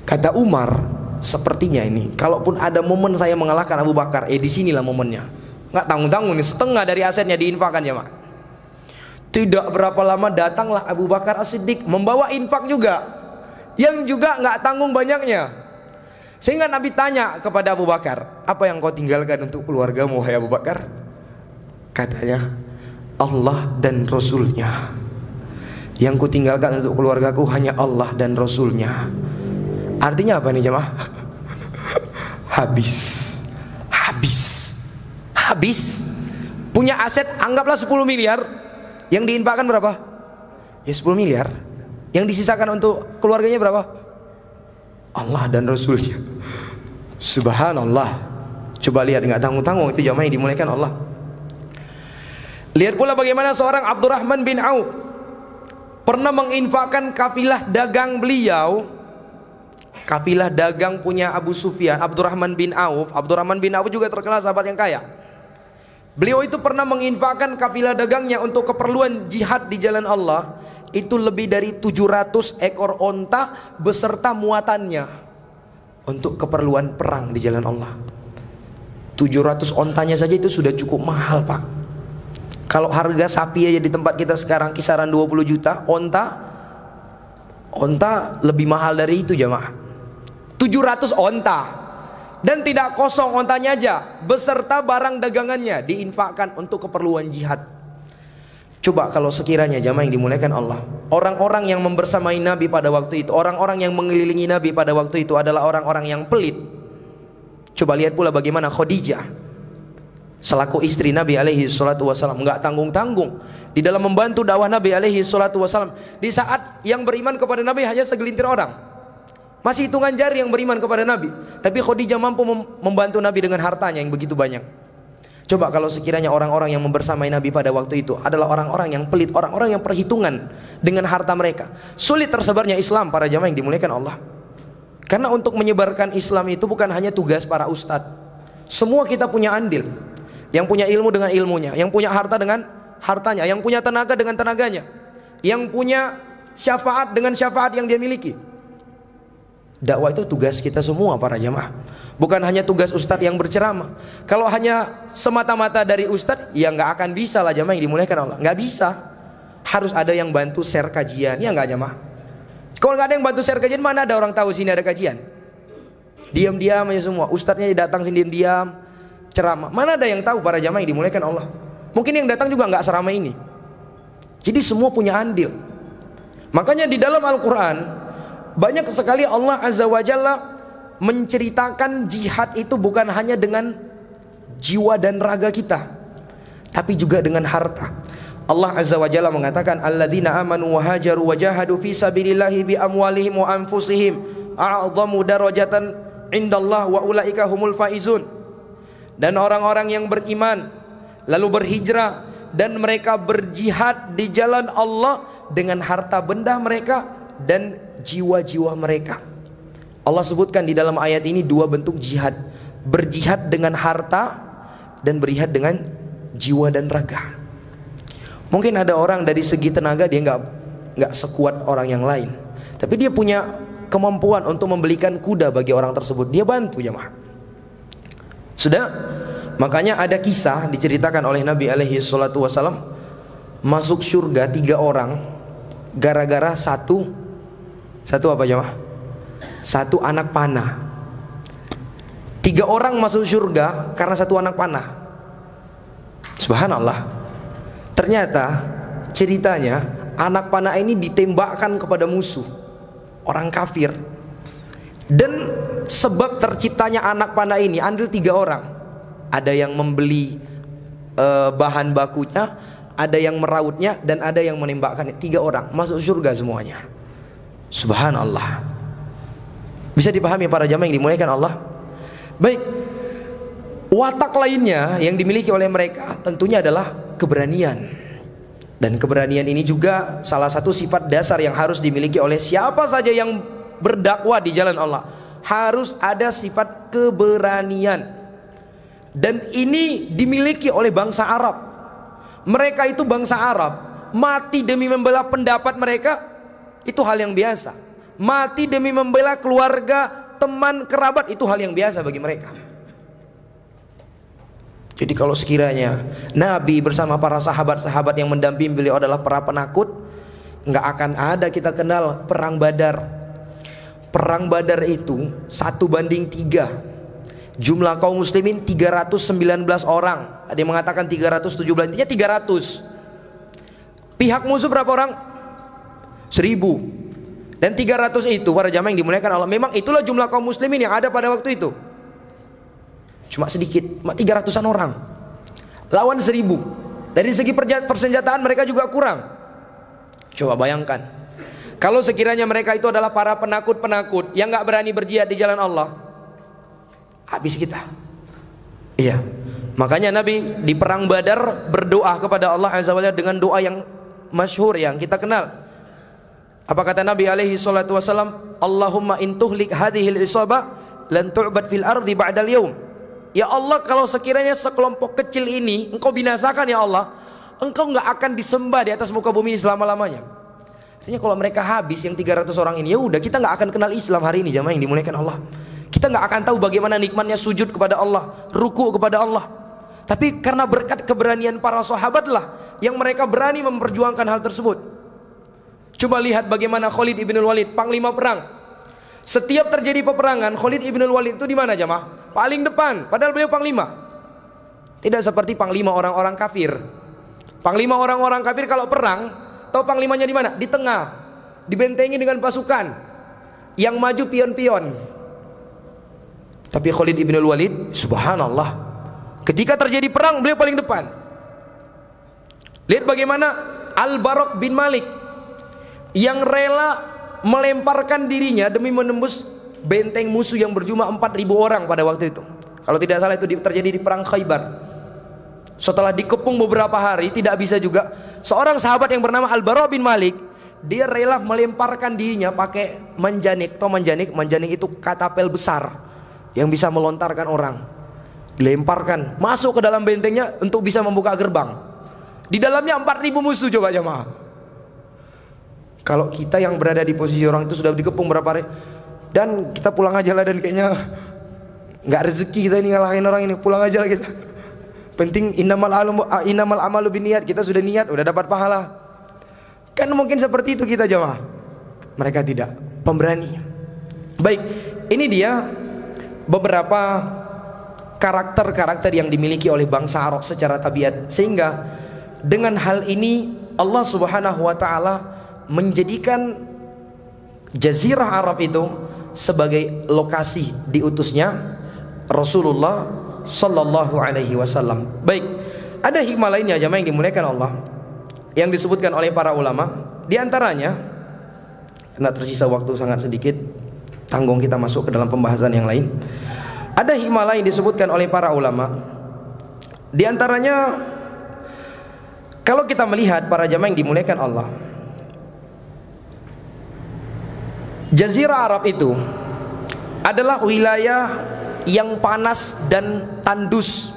Kata Umar, sepertinya ini kalaupun ada momen saya mengalahkan Abu Bakar, disinilah momennya. Nggak tanggung-tanggung nih, setengah dari asetnya diinfakkan jamaah. Tidak berapa lama datanglah Abu Bakar As-Siddiq membawa infak juga, yang juga nggak tanggung banyaknya. Sehingga Nabi tanya kepada Abu Bakar, apa yang kau tinggalkan untuk keluargamu wahai Abu Bakar? Katanya, Allah dan Rasulnya. Yang ku tinggalkan untuk keluargaku hanya Allah dan Rasulnya. Artinya apa nih jemaah? Habis. Punya aset anggaplah 10 miliar, yang diinfakkan berapa? Ya 10 miliar. Yang disisakan untuk keluarganya berapa? Allah dan Rasulnya. Subhanallah. Coba lihat, nggak tanggung-tanggung itu jamaah yang dimuliakan Allah. Lihat pula bagaimana seorang Abdurrahman bin Auf pernah menginfakkan kafilah dagang beliau. Kafilah dagang punya Abu Sufyan, Abdurrahman bin Auf. Abdurrahman bin Auf juga terkenal sahabat yang kaya. Beliau itu pernah menginfakkan kafilah dagangnya untuk keperluan jihad di jalan Allah. Itu lebih dari 700 ekor onta beserta muatannya untuk keperluan perang di jalan Allah. 700 ontanya saja itu sudah cukup mahal pak. Kalau harga sapi aja di tempat kita sekarang kisaran 20 juta, onta lebih mahal dari itu jamaah. 700 onta. Dan tidak kosong ontanya aja, beserta barang dagangannya diinfakkan untuk keperluan jihad. Coba kalau sekiranya jamaah yang dimuliakan Allah, orang-orang yang membersamai Nabi pada waktu itu, orang-orang yang mengelilingi Nabi pada waktu itu adalah orang-orang yang pelit. Coba lihat pula bagaimana Khadijah selaku istri Nabi alaihi salatu wasallam nggak tanggung-tanggung di dalam membantu dakwah Nabi alaihi salatu wasallam. Di saat yang beriman kepada Nabi hanya segelintir orang, masih hitungan jari yang beriman kepada Nabi, tapi Khadijah mampu membantu Nabi dengan hartanya yang begitu banyak. Coba kalau sekiranya orang-orang yang membersamai Nabi pada waktu itu adalah orang-orang yang pelit, orang-orang yang perhitungan dengan harta mereka, sulit tersebarnya Islam para jamaah yang dimuliakan Allah. Karena untuk menyebarkan Islam itu bukan hanya tugas para ustadz. Semua kita punya andil. Yang punya ilmu dengan ilmunya, yang punya harta dengan hartanya, yang punya tenaga dengan tenaganya, yang punya syafaat dengan syafaat yang dia miliki. Dakwah itu tugas kita semua para jamaah. Bukan hanya tugas ustadz yang berceramah. Kalau hanya semata-mata dari ustadz, ya nggak akan bisa lah jamaah yang dimuliakan Allah. Nggak bisa. Harus ada yang bantu share kajian, ya nggak jamaah. Kalau nggak ada yang bantu share kajian, mana ada orang tahu sini ada kajian? Diam-diam aja semua. Ustadznya datang sendiri diam, ceramah. Mana ada yang tahu para jamaah yang dimuliakan Allah? Mungkin yang datang juga nggak seramai ini. Jadi semua punya andil. Makanya di dalam Al-Quran banyak sekali Allah Azza wa Jalla menceritakan jihad itu bukan hanya dengan jiwa dan raga kita, tapi juga dengan harta. Allah Azza wa Jalla mengatakan, alladzina amanu wa hajaru wa jahadu fi sabilillahi bi amwalihim wa anfusihim a'zamu darajatan indallah wa ulaika humul faizun. Dan orang-orang yang beriman lalu berhijrah dan mereka berjihad di jalan Allah dengan harta benda mereka dan jiwa-jiwa mereka. Allah sebutkan di dalam ayat ini dua bentuk jihad. Berjihad dengan harta dan berjihad dengan jiwa dan raga. Mungkin ada orang dari segi tenaga dia nggak sekuat orang yang lain, tapi dia punya kemampuan untuk membelikan kuda bagi orang tersebut. Dia bantu jemaah. Sudah, makanya ada kisah diceritakan oleh Nabi alaihi salatu wasallam, masuk surga 3 orang gara-gara satu apa jemaah? Satu anak panah. 3 orang masuk surga karena satu anak panah. Subhanallah. Ternyata ceritanya anak panah ini ditembakkan kepada musuh, orang kafir. Dan sebab terciptanya anak panah ini andil 3 orang. Ada yang membeli bahan bakunya, ada yang merautnya, dan ada yang menembakkan. 3 orang masuk surga semuanya. Subhanallah. Bisa dipahami para jamaah yang dimuliakan Allah? Baik, watak lainnya yang dimiliki oleh mereka tentunya adalah keberanian. Dan keberanian ini juga salah satu sifat dasar yang harus dimiliki oleh siapa saja yang berdakwah di jalan Allah. Harus ada sifat keberanian. Dan ini dimiliki oleh bangsa Arab. Mereka itu bangsa Arab, mati demi membela pendapat mereka itu hal yang biasa. Mati demi membela keluarga, teman, kerabat itu hal yang biasa bagi mereka. Jadi kalau sekiranya Nabi bersama para sahabat-sahabat yang mendampingi beliau adalah para penakut, nggak akan ada kita kenal perang Badar. Perang Badar itu 1:3. Jumlah kaum muslimin 319 orang. Ada yang mengatakan 317, intinya 300. Pihak musuh berapa orang? 1000. Dan 300 itu para jamaah yang dimuliakan Allah, memang itulah jumlah kaum muslimin yang ada pada waktu itu. Cuma sedikit, 300-an orang lawan 1000. Dari segi persenjataan mereka juga kurang. Coba bayangkan, kalau sekiranya mereka itu adalah para penakut-penakut yang gak berani berjihad di jalan Allah, habis kita. Iya, makanya Nabi di perang Badar berdoa kepada Allah Azza wa Jalla dengan doa yang masyhur yang kita kenal. Apa kata Nabi alaihi salatu wasallam? Allahumma in tuhlik hadhil isabah lan tu'bad fil ardi ba'dal yaum. Ya Allah, kalau sekiranya sekelompok kecil ini engkau binasakan ya Allah, engkau enggak akan disembah di atas muka bumi ini selama-lamanya. Artinya kalau mereka habis yang 300 orang ini, ya udah kita enggak akan kenal Islam hari ini jamaah yang dimuliakan Allah. Kita enggak akan tahu bagaimana nikmatnya sujud kepada Allah, ruku kepada Allah. Tapi karena berkat keberanian para sahabatlah yang mereka berani memperjuangkan hal tersebut. Coba lihat bagaimana Khalid ibn Walid, panglima perang. Setiap terjadi peperangan, Khalid ibn Walid itu di mana jamaah? Paling depan, padahal beliau panglima. Tidak seperti panglima orang-orang kafir. Panglima orang-orang kafir kalau perang, tahu panglimanya di mana? Di tengah, dibentengi dengan pasukan. Yang maju pion-pion. Tapi Khalid ibn Walid, subhanallah, ketika terjadi perang beliau paling depan. Lihat bagaimana Al-Barok bin Malik yang rela melemparkan dirinya demi menembus benteng musuh yang berjumlah 4.000 orang pada waktu itu. Kalau tidak salah itu terjadi di perang Khaybar. Setelah dikepung beberapa hari tidak bisa juga, seorang sahabat yang bernama Al-Bara bin Malik, dia rela melemparkan dirinya pakai manjanik. Tahu manjanik? Manjanik itu katapel besar yang bisa melontarkan orang. Dilemparkan masuk ke dalam bentengnya untuk bisa membuka gerbang. Di dalamnya 4.000 musuh, coba jemaah. Kalau kita yang berada di posisi orang itu sudah dikepung berapa hari, dan kita pulang aja lah, dan kayaknya nggak rezeki kita ini ngalahin orang ini, pulang aja lah kita. Penting innamal amalu binniyat, kita sudah niat, udah dapat pahala. Kan mungkin seperti itu kita jemaah. Mereka tidak, pemberani. Baik, ini dia beberapa karakter-karakter yang dimiliki oleh bangsa Arab secara tabiat, sehingga dengan hal ini Allah Subhanahu wa taala menjadikan Jazirah Arab itu sebagai lokasi diutusnya Rasulullah sallallahu alaihi wasallam. Baik, ada hikmah lainnya jemaah yang dimuliakan Allah yang disebutkan oleh para ulama. Di antaranya, karena tersisa waktu sangat sedikit, tanggung kita masuk ke dalam pembahasan yang lain. Ada hikmah lain disebutkan oleh para ulama. Di antaranya Kalau kita melihat para jamaah yang dimuliakan Allah, Jazirah Arab itu adalah wilayah yang panas dan tandus.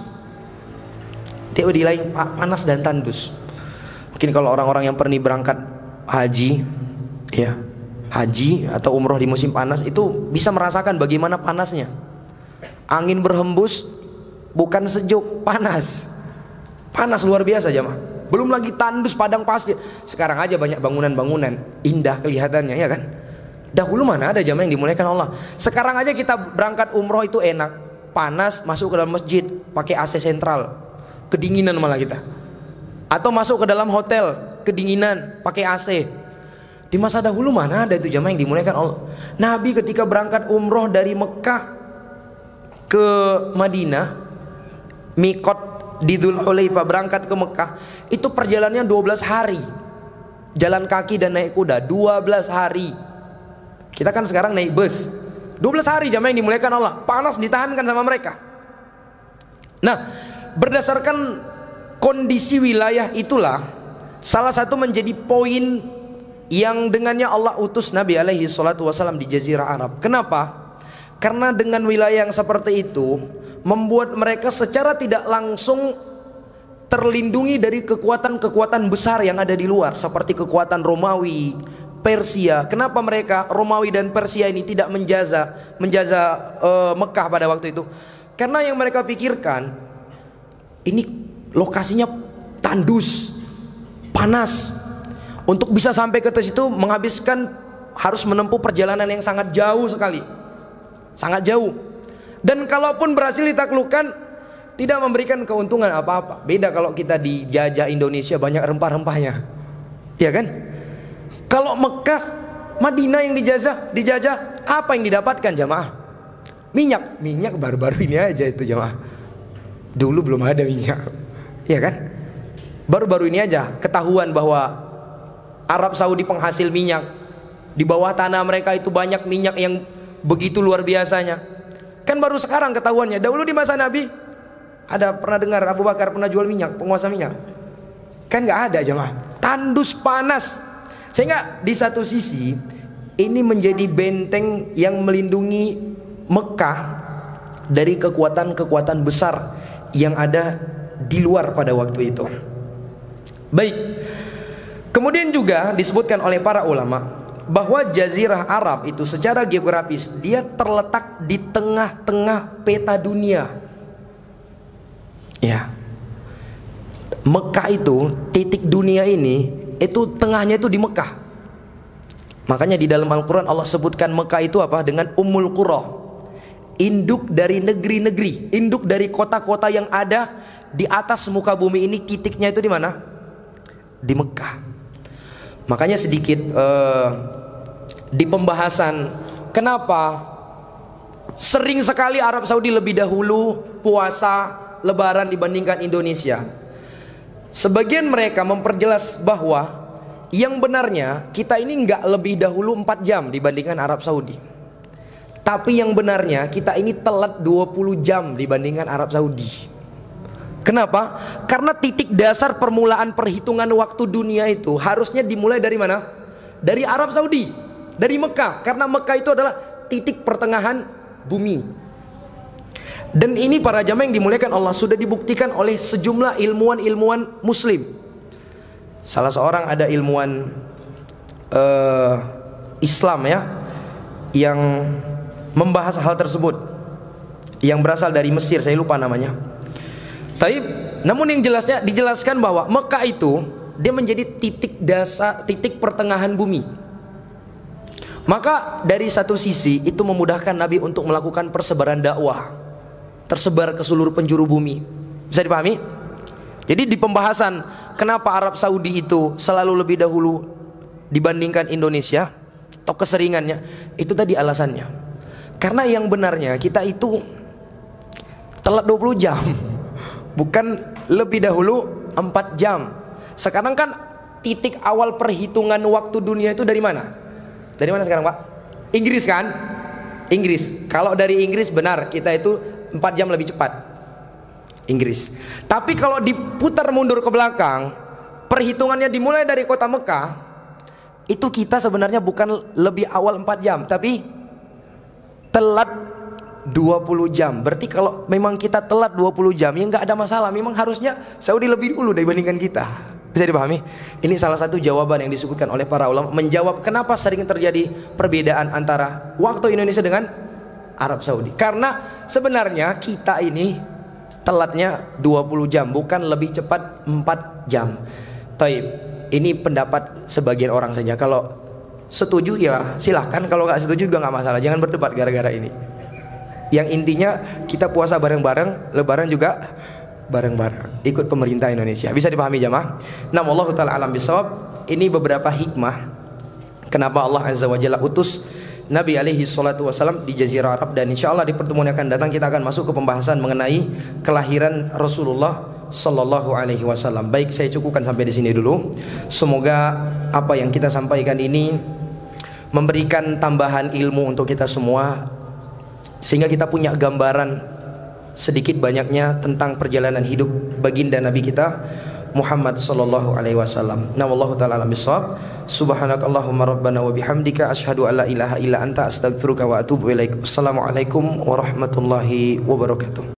Dia wilayah panas dan tandus. Mungkin kalau orang-orang yang pernah berangkat haji, ya, haji atau umroh di musim panas itu bisa merasakan bagaimana panasnya. Angin berhembus, bukan sejuk, panas. Panas luar biasa jamaah. Belum lagi tandus padang pasir. Sekarang aja banyak bangunan-bangunan indah kelihatannya, ya kan? Dahulu mana ada jamaah yang dimuliakan Allah. Sekarang aja kita berangkat umroh itu enak, panas, masuk ke dalam masjid pakai AC sentral, kedinginan malah kita. Atau masuk ke dalam hotel, kedinginan, pakai AC. Di masa dahulu mana ada itu jamaah yang dimuliakan Allah. Nabi ketika berangkat umroh dari Mekah ke Madinah, mikot di Dzulhulaifah, berangkat ke Mekah, itu perjalanannya 12 hari. Jalan kaki dan naik kuda 12 hari. Kita kan sekarang naik bus 12 hari jamaah yang dimuliakan Allah. Panas ditahankan sama mereka. Nah, berdasarkan kondisi wilayah itulah salah satu menjadi poin yang dengannya Allah utus Nabi alaihi salatu wasallam di Jazirah Arab. Kenapa? Karena dengan wilayah yang seperti itu membuat mereka secara tidak langsung terlindungi dari kekuatan-kekuatan besar yang ada di luar, seperti kekuatan Romawi, Persia. Kenapa mereka Romawi dan Persia ini tidak menjaza Mekah pada waktu itu? Karena yang mereka pikirkan, ini lokasinya tandus, panas. Untuk bisa sampai ke situ menghabiskan, harus menempuh perjalanan yang sangat jauh sekali, sangat jauh. Dan kalaupun berhasil ditaklukkan, tidak memberikan keuntungan apa-apa. Beda kalau kita dijajah Indonesia, banyak rempah-rempahnya, ya kan? Kalau Mekah, Madinah yang dijajah, apa yang didapatkan jamaah? Minyak baru-baru ini aja itu jamaah. Dulu belum ada minyak, ya kan? Baru-baru ini aja ketahuan bahwa Arab Saudi penghasil minyak. Di bawah tanah mereka itu banyak minyak yang begitu luar biasanya. Kan baru sekarang ketahuannya. Dahulu di masa Nabi, ada pernah dengar Abu Bakar pernah jual minyak, penguasa minyak? Kan nggak ada jamaah. Tandus panas. Sehingga di satu sisi ini menjadi benteng yang melindungi Mekah dari kekuatan-kekuatan besar yang ada di luar pada waktu itu. Baik. Kemudian juga disebutkan oleh para ulama bahwa Jazirah Arab itu secara geografis dia terletak di tengah-tengah peta dunia. Ya. Mekah itu titik dunia ini, itu tengahnya itu di Mekah. Makanya di dalam Al-Quran Allah sebutkan Mekah itu apa? Dengan Ummul Qura, induk dari negeri-negeri, induk dari kota-kota yang ada di atas muka bumi ini. Titiknya itu di mana? Di Mekah. Makanya sedikit di pembahasan kenapa sering sekali Arab Saudi lebih dahulu puasa Lebaran dibandingkan Indonesia. Sebagian mereka memperjelas bahwa yang benarnya kita ini nggak lebih dahulu 4 jam dibandingkan Arab Saudi. Tapi yang benarnya kita ini telat 20 jam dibandingkan Arab Saudi. Kenapa? Karena titik dasar permulaan perhitungan waktu dunia itu harusnya dimulai dari mana? Dari Arab Saudi, dari Mekah. Karena Mekah itu adalah titik pertengahan bumi. Dan ini para jamaah yang dimuliakan Allah sudah dibuktikan oleh sejumlah ilmuwan-ilmuwan muslim. Salah seorang ada ilmuwan Islam ya, yang membahas hal tersebut, yang berasal dari Mesir, saya lupa namanya. Tapi namun yang jelasnya dijelaskan bahwa Mekah itu dia menjadi titik dasar, titik pertengahan bumi. Maka dari satu sisi itu memudahkan Nabi untuk melakukan persebaran dakwah, tersebar ke seluruh penjuru bumi. Bisa dipahami? Jadi di pembahasan kenapa Arab Saudi itu selalu lebih dahulu dibandingkan Indonesia, atau keseringannya, itu tadi alasannya. Karena yang benarnya kita itu telat 20 jam, bukan lebih dahulu 4 jam. Sekarang kan titik awal perhitungan waktu dunia itu dari mana? Dari mana sekarang Pak? Inggris kan? Inggris. Kalau dari Inggris benar, kita itu 4 jam lebih cepat, Inggris. Tapi kalau diputar mundur ke belakang, perhitungannya dimulai dari kota Mekah, itu kita sebenarnya bukan lebih awal 4 jam, tapi telat 20 jam. Berarti kalau memang kita telat 20 jam, ya nggak ada masalah. Memang harusnya Saudi lebih dulu dibandingkan kita. Bisa dipahami? Ini salah satu jawaban yang disebutkan oleh para ulama, menjawab kenapa sering terjadi perbedaan antara waktu Indonesia dengan Arab Saudi. Karena sebenarnya kita ini telatnya 20 jam, bukan lebih cepat 4 jam. Taib, ini pendapat sebagian orang saja. Kalau setuju ya silahkan, kalau nggak setuju juga nggak masalah. Jangan berdebat gara-gara ini. Yang intinya kita puasa bareng-bareng, lebaran juga bareng-bareng, ikut pemerintah Indonesia. Bisa dipahami jamaah? Nah, wallahu taala alam bisawab. Ini beberapa hikmah kenapa Allah azza wa jalla utus Nabi alaihi salatu wasallam di Jazirah Arab. Dan insya Allah di pertemuan yang akan datang kita akan masuk ke pembahasan mengenai kelahiran Rasulullah sallallahu alaihi wasallam. Baik, saya cukupkan sampai di sini dulu. Semoga apa yang kita sampaikan ini memberikan tambahan ilmu untuk kita semua, sehingga kita punya gambaran sedikit banyaknya tentang perjalanan hidup baginda Nabi kita Muhammad sallallahu alaihi wasallam. Na wallahu taala alam bisawab. Subhanakallahumma rabbana wa bihamdika asyhadu an la ilaha illa anta astaghfiruka wa atubu ilaik. Assalamualaikum warahmatullahi wabarakatuh.